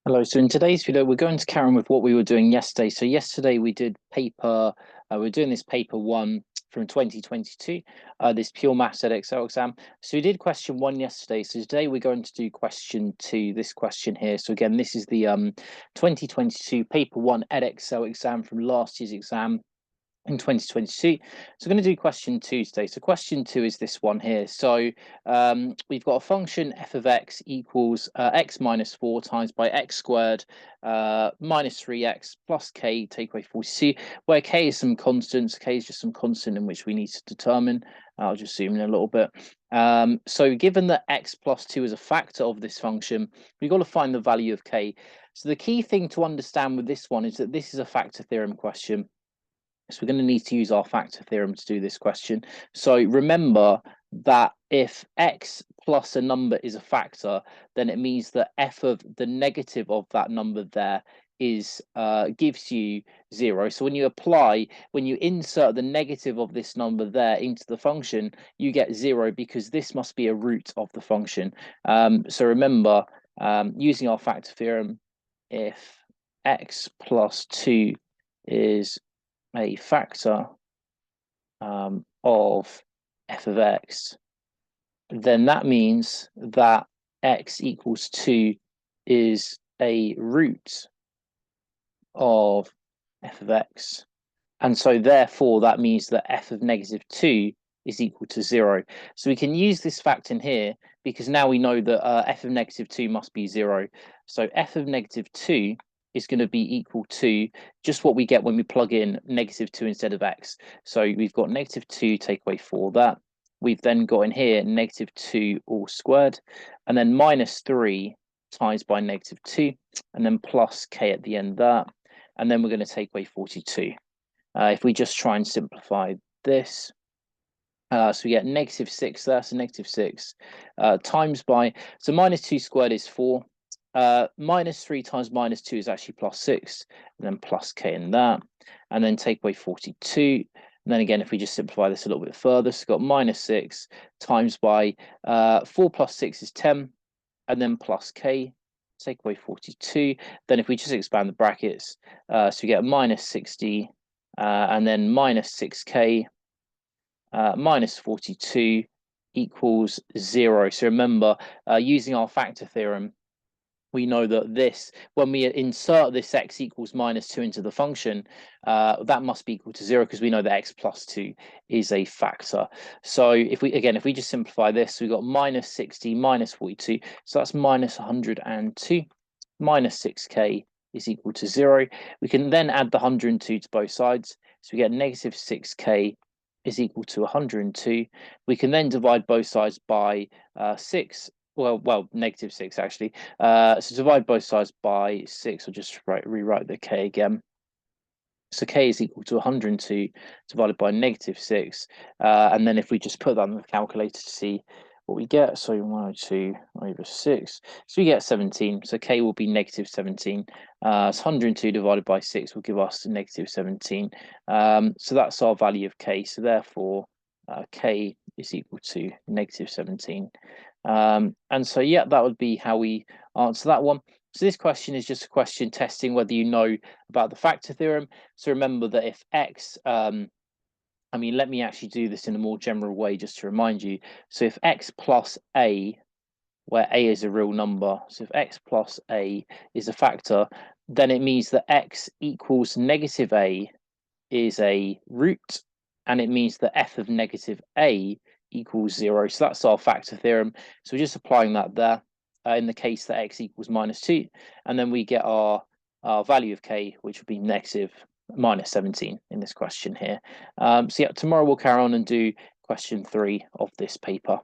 Hello, so in today's video, we're going to carry on with what we were doing yesterday. So yesterday we did paper, we're doing this paper one from 2022, this pure maths Edexcel exam. So we did question one yesterday. So today we're going to do question two, this question here. So again, this is the 2022 paper one Edexcel exam from last year's exam in 2022. So we're going to do question two today. So question two is this one here. So we've got a function f of x equals x minus 4 times by x squared minus 3x plus k take away 42, where k is some constants. K is just some constant in which we need to determine. I'll just zoom in a little bit. So given that x plus 2 is a factor of this function, we've got to find the value of k. So the key thing to understand with this one is that this is a factor theorem question. So we're going to need to use our factor theorem to do this question. So remember that if x plus a number is a factor, then it means that f of the negative of that number there is gives you 0. So when you insert the negative of this number there into the function, you get 0 because this must be a root of the function. So remember, using our factor theorem, if x plus 2 is a factor of f of x, then that means that x equals 2 is a root of f of x. And so therefore that means that f of negative 2 is equal to 0. So we can use this fact in here because now we know that f of negative 2 must be 0. So f of negative 2 is going to be equal to just what we get when we plug in negative 2 instead of x. So we've got negative 2 take away 4 that. We've then got in here negative 2 all squared, and then minus 3 times by negative 2, and then plus k at the end there. And then we're going to take away 42. If we just try and simplify this, so we get negative 6 there, so negative 6 times by, so minus 2 squared is 4. Minus 3 times minus 2 is actually plus 6, and then plus k in that, and then take away 42. And then again, if we just simplify this a little bit further, so we've got minus 6 times by 4 plus 6 is 10, and then plus k, take away 42. Then if we just expand the brackets, so we get minus 60, and then minus 6k minus 42 equals 0. So remember, using our factor theorem, we know that this, when we insert this x equals minus 2 into the function, that must be equal to 0 because we know that x plus 2 is a factor. So if we just simplify this, we've got minus 60 minus 42, so that's minus 102, minus 6k is equal to 0. We can then add the 102 to both sides, so we get negative 6k is equal to 102. We can then divide both sides by 6. Well, negative 6 actually. So divide both sides by 6. I'll just rewrite the k again. So k is equal to 102 divided by negative 6. And then if we just put that in the calculator to see what we get, so 102 over 6. So we get 17. So k will be negative 17. So 102 divided by 6 will give us negative 17. So that's our value of k. So therefore, k is equal to negative 17. And so, yeah, that would be how we answer that one. So this question is just a question testing whether you know about the factor theorem. So remember that if x, let me actually do this in a more general way just to remind you. So if x plus a, where a is a real number, so if x plus a is a factor, then it means that x equals negative a is a root, and it means that f of negative a equals 0. So that's our factor theorem. So we're just applying that there in the case that x equals minus 2, and then we get our value of k, which would be negative minus 17 in this question here. So yeah, tomorrow we'll carry on and do question 3 of this paper.